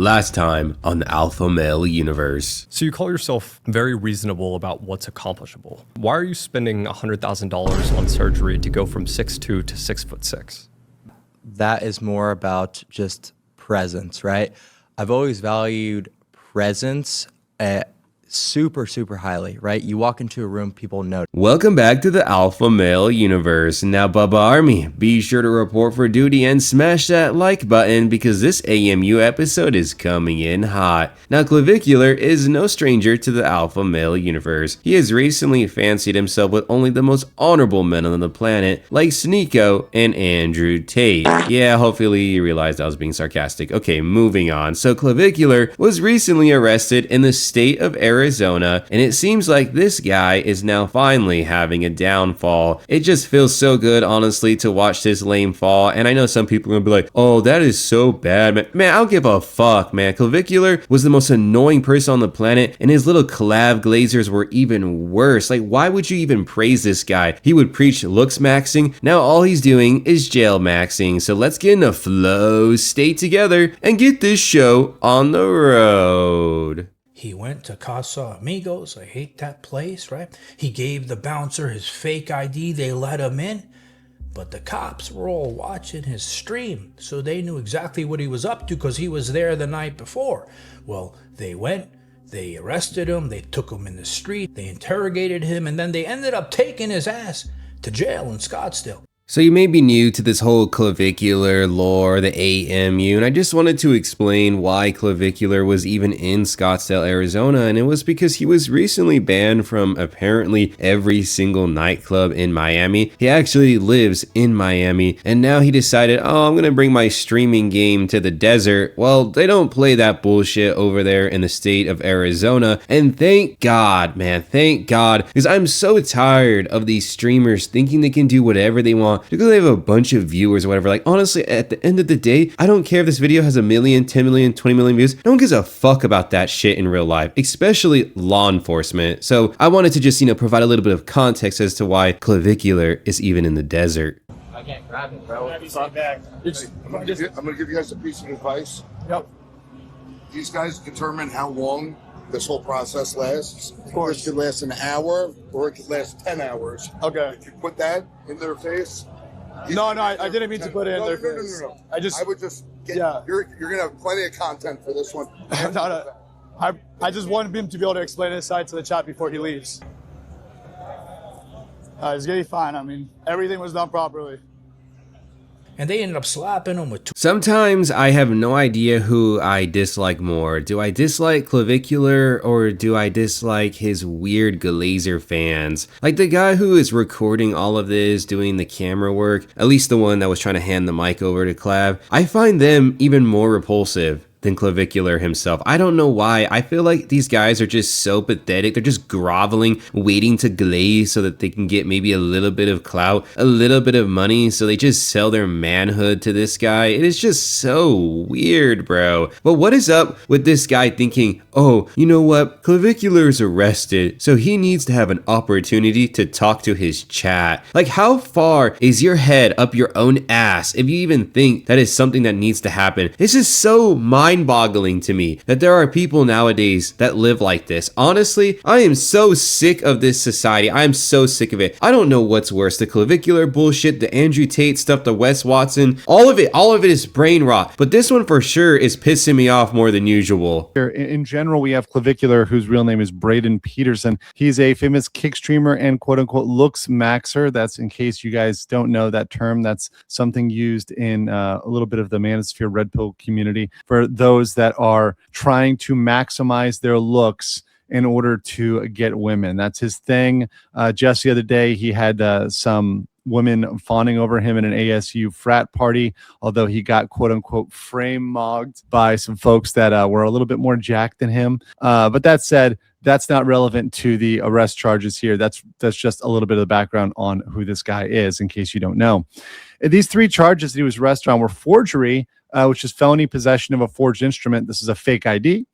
Last time on the Alpha Male Universe. So you call yourself very reasonable about what's accomplishable. Why are you spending $100,000 on surgery to go from 6'2" to 6'6"? That is more about just presence, right? I've always valued presence super highly, right? You walk into a room, people know. Welcome back to the Alpha Male Universe. Now, Bubba Army, be sure to report for duty and smash that like button because this AMU episode is coming in hot. Now, Clavicular is no stranger to the Alpha Male Universe. He has recently fancied himself with only the most honorable men on the planet, like Sneeko and Andrew Tate. Yeah, hopefully you realized I was being sarcastic. Okay, moving on. So, Clavicular was recently arrested in the state of Arizona, and it seems like this guy is now finally having a downfall. It just feels so good, honestly, to watch this lame fall, and I know some people are gonna be like, oh, that is so bad, man. Man, I don't give a fuck, man. Clavicular was the most annoying person on the planet, and his little collab glazers were even worse. Like, why would you even praise this guy? He would preach looks maxing. Now all he's doing is jail maxing. So let's get in a flow, stay together, and get this show on the road. He went to Casa Amigos. I hate that place, right? He gave the bouncer his fake ID. They let him in. But the cops were all watching his stream, so they knew exactly what he was up to because he was there the night before. Well, they went, they arrested him, they took him in the street, they interrogated him, and then they ended up taking his ass to jail in Scottsdale. So you may be new to this whole clavicular lore, the AMU, and I just wanted to explain why Clavicular was even in Scottsdale, Arizona, and it was because he was recently banned from apparently every single nightclub in Miami. He actually lives in Miami, and now he decided, oh, I'm gonna bring my streaming game to the desert. Well, they don't play that bullshit over there in the state of Arizona, and thank God, man, thank God, because I'm so tired of these streamers thinking they can do whatever they want because they have a bunch of viewers or whatever. Like, honestly, at the end of the day, I don't care if this video has 1 million, 10 million, 20 million views. No one gives a fuck about that shit in real life, especially law enforcement. So I wanted to just, provide a little bit of context as to why Clavicular is even in the desert. I can't grab it, bro. I'm gonna give you guys a piece of advice. Yep. These guys determine how long this whole process lasts. Of course. This could last an hour or it could last 10 hours. Okay. If you put that in their face. No, I didn't mean to put it in their face. No. I would just get, yeah. You're gonna have plenty of content for this one. No. I just wanted him to be able to explain his side to the chat before he leaves. He's gonna be fine. I mean, everything was done properly. And they ended up slapping him with Sometimes I have no idea who I dislike more. Do I dislike Clavicular or do I dislike his weird Glazer fans? Like the guy who is recording all of this, doing the camera work, at least the one that was trying to hand the mic over to Clav. I find them even more repulsive than Clavicular himself. I don't know why. I feel like these guys are just so pathetic. They're just groveling, waiting to glaze so that they can get maybe a little bit of clout, a little bit of money, so they just sell their manhood to this guy. It is just so weird, bro. But what is up with this guy thinking, oh, you know what? Clavicular is arrested, so he needs to have an opportunity to talk to his chat. Like, how far is your head up your own ass if you even think that is something that needs to happen? This is so mind-boggling to me that there are people nowadays that live like this. Honestly, I am so sick of this society. I am so sick of it. I don't know what's worse, the Clavicular bullshit, the Andrew Tate stuff, the Wes Watson, all of it is brain rot. But this one for sure is pissing me off more than usual. In general, we have Clavicular, whose real name is Braden Peterson. He's a famous kick streamer and quote-unquote looks maxer. That's, in case you guys don't know that term, that's something used in a little bit of the Manosphere Red Pill community for those that are trying to maximize their looks in order to get women. That's his thing. Just the other day, he had some women fawning over him in an ASU frat party, although he got quote-unquote frame-mogged by some folks that were a little bit more jacked than him. But that said, that's not relevant to the arrest charges here. That's just a little bit of the background on who this guy is, in case you don't know. These 3 charges that he was arrested on were forgery, which is felony possession of a forged instrument. This is a fake ID.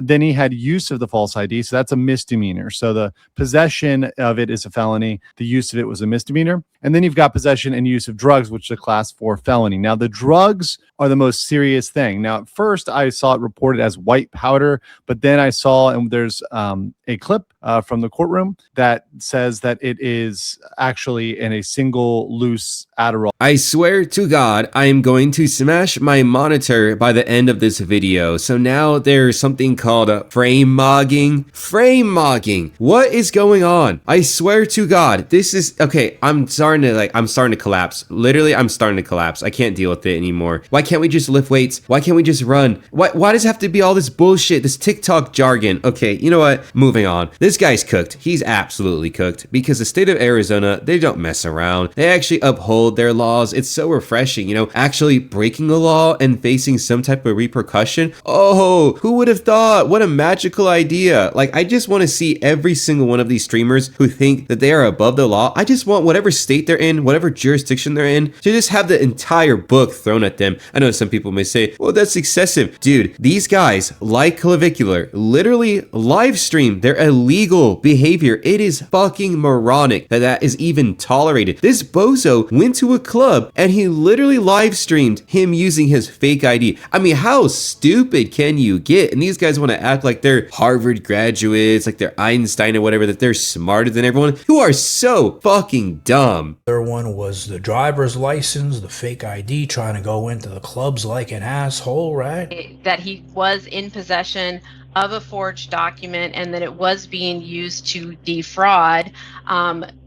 Then he had use of the false ID, so that's a misdemeanor. So the possession of it is a felony. The use of it was a misdemeanor. And then you've got possession and use of drugs, which is a class 4 felony. Now, the drugs are the most serious thing. Now, at first, I saw it reported as white powder, but then I saw, and there's a clip from the courtroom that says that it is actually in a single loose Adderall. I swear to God, I am going to smash my monitor by the end of this video. So now there's something called frame mogging. Frame mogging. What is going on? I swear to God, this is okay. I'm starting to collapse. Literally, I'm starting to collapse. I can't deal with it anymore. Why can't we just lift weights? Why can't we just run? Why does it have to be all this bullshit, this TikTok jargon? Okay, you know what? Moving on. This guy's cooked. He's absolutely cooked because the state of Arizona, they don't mess around. They actually uphold their laws. It's so refreshing, actually breaking the law and facing some type of repercussion. Oh, who would have thought? What a magical idea. Like, I just want to see every single one of these streamers who think that they are above the law. I just want whatever state they're in, whatever jurisdiction they're in, to just have the entire book thrown at them. I know some people may say, well, that's excessive. Dude, these guys, like Clavicular, literally live stream their illegal behavior. It is fucking moronic that is even tolerated. This bozo went to a club and he literally live streamed him using his fake ID. I mean, how stupid can you get? And these guys want to act like they're Harvard graduates, like they're Einstein or whatever, that they're smarter than everyone, who are so fucking dumb. The other one was the driver's license, the fake ID, trying to go into the clubs like an asshole, right? That he was in possession of a forged document and that it was being used to defraud,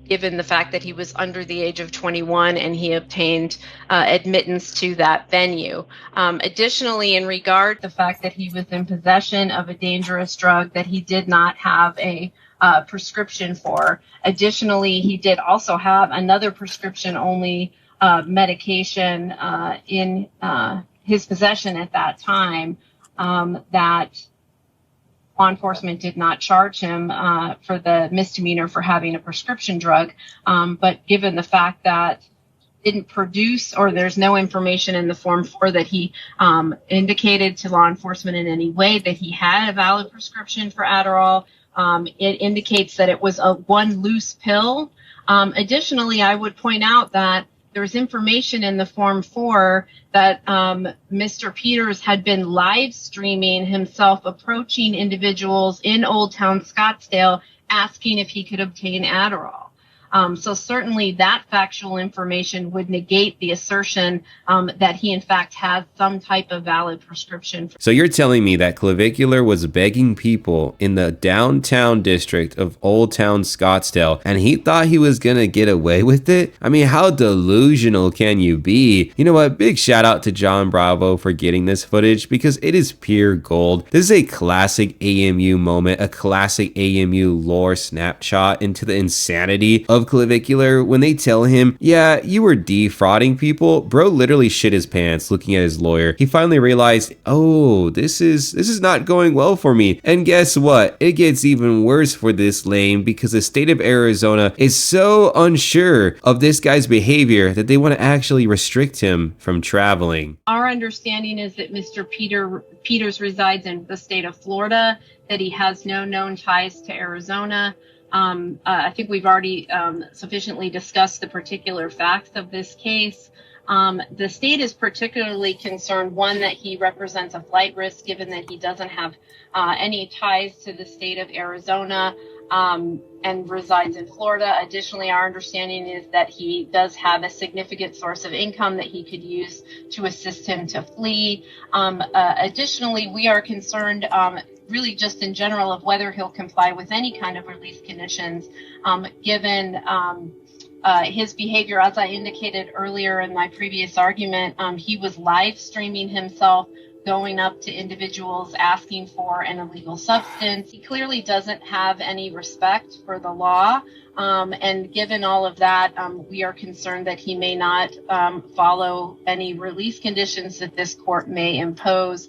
given the fact that he was under the age of 21 and he obtained admittance to that venue. Additionally, in regard to the fact that he was in possession of a dangerous drug that he did not have a prescription for. Additionally, he did also have another prescription-only medication in his possession at that time that law enforcement did not charge him for the misdemeanor for having a prescription drug. But given the fact that didn't produce, or there's no information in the Form 4 that he indicated to law enforcement in any way that he had a valid prescription for Adderall, it indicates that it was a one loose pill. Additionally, I would point out that there was information in the Form 4 that Mr. Peters had been live streaming himself approaching individuals in Old Town Scottsdale asking if he could obtain Adderall. So certainly that factual information would negate the assertion that he in fact had some type of valid prescription. So you're telling me that Clavicular was begging people in the downtown district of Old Town Scottsdale and he thought he was gonna get away with it? I mean, how delusional can you be? You know what? Big shout out to John Bravo for getting this footage because it is pure gold. This is a classic AMU moment, a classic AMU lore snapshot into the insanity of Clavicular. When they tell him, yeah, you were defrauding people, bro literally shit his pants looking at his lawyer. He finally realized, oh, this is not going well for me. And guess what? It gets even worse for this lame because the state of Arizona is so unsure of this guy's behavior that they want to actually restrict him from traveling. Our understanding is that Mr. Peters resides in the state of Florida, that he has no known ties to Arizona. I think we've already sufficiently discussed the particular facts of this case. The state is particularly concerned, one, that he represents a flight risk given that he doesn't have any ties to the state of Arizona and resides in Florida. Additionally, our understanding is that he does have a significant source of income that he could use to assist him to flee. Additionally, we are concerned really just in general of whether he'll comply with any kind of release conditions, given his behavior. As I indicated earlier in my previous argument, he was live streaming himself going up to individuals asking for an illegal substance. He clearly doesn't have any respect for the law. And given all of that, we are concerned that he may not follow any release conditions that this court may impose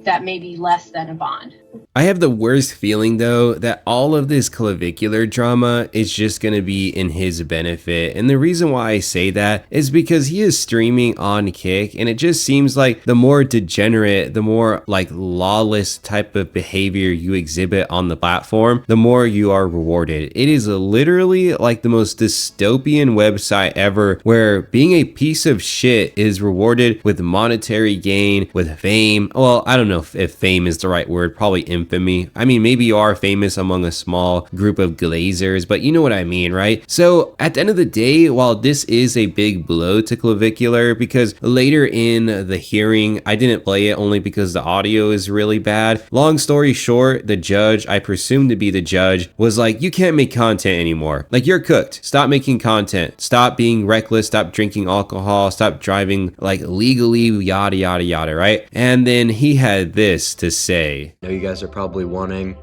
that may be less than a bond. I have the worst feeling though that all of this clavicular drama is just going to be in his benefit. And the reason why I say that is because he is streaming on Kick, and it just seems like the more degenerate, the more like lawless type of behavior you exhibit on the platform, the more you are rewarded. It is literally like the most dystopian website ever, where being a piece of shit is rewarded with monetary gain, with fame. Well, I don't know if fame is the right word, probably infamy. I mean, maybe you are famous among a small group of glazers, but you know what I mean, right? So at the end of the day, while this is a big blow to Clavicular, because later in the hearing, I didn't play it only because the audio is really bad. Long story short, the judge, I presume to be the judge, was like, you can't make content anymore. Like, you're cooked. Stop making content. Stop being reckless. Stop drinking alcohol. Stop driving like legally, yada, yada, yada, right? And then he had this to say. I know you guys are probably wanting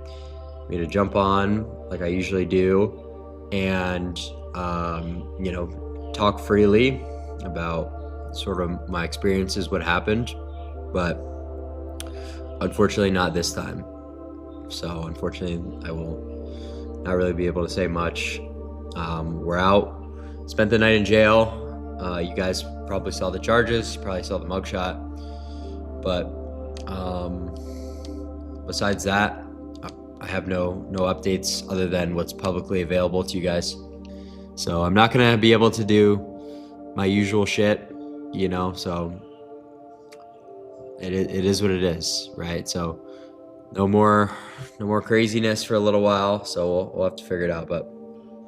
me to jump on like I usually do and, you know, talk freely about sort of my experiences, what happened, but unfortunately not this time. So unfortunately, I will not really be able to say much. We're out, spent the night in jail. You guys probably saw the charges, you probably saw the mugshot, but besides that, I have no updates other than what's publicly available to you guys. So I'm not gonna be able to do my usual shit, you know, so it is what it is, right? So no more craziness for a little while, so we'll have to figure it out, but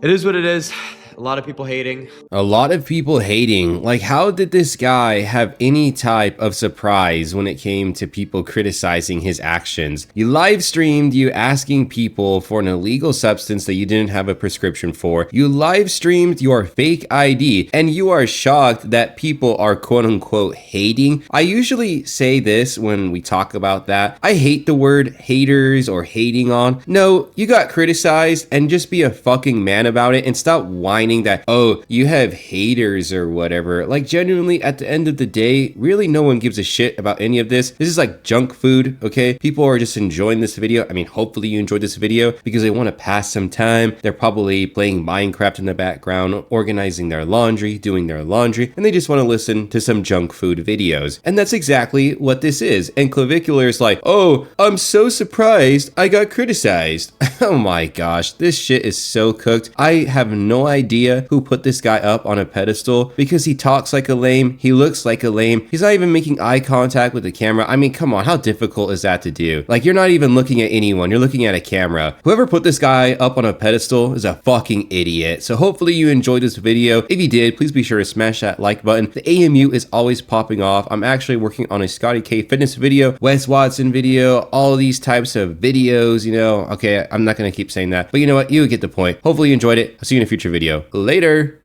it is what it is. A lot of people hating. A lot of people hating. Like, how did this guy have any type of surprise when it came to people criticizing his actions? You live streamed you asking people for an illegal substance that you didn't have a prescription for. You live streamed your fake ID, and you are shocked that people are quote unquote hating. I usually say this when we talk about that. I hate the word haters or hating on. No, you got criticized, and just be a fucking man about it and stop whining that, oh, you have haters or whatever. Like, genuinely, at the end of the day, really no one gives a shit about any of this. This is like junk food, okay? People are just enjoying this video. I mean, hopefully you enjoyed this video because they want to pass some time. They're probably playing Minecraft in the background, organizing their laundry, doing their laundry, and they just want to listen to some junk food videos. And that's exactly what this is. And Clavicular is like, oh, I'm so surprised I got criticized. Oh my gosh, this shit is so cooked. I have no idea who put this guy up on a pedestal because he talks like a lame, he looks like a lame, he's not even making eye contact with the camera. I mean, come on, how difficult is that to do? Like, you're not even looking at anyone, you're looking at a camera. Whoever put this guy up on a pedestal is a fucking idiot. So hopefully you enjoyed this video. If you did, please be sure to smash that like button. The AMU is always popping off. I'm actually working on a Scotty K fitness video, Wes Watson video, all these types of videos, you know. Okay, I'm not gonna keep saying that, but you know what, you get the point. Hopefully you enjoyed it. I'll see you in a future video. Later.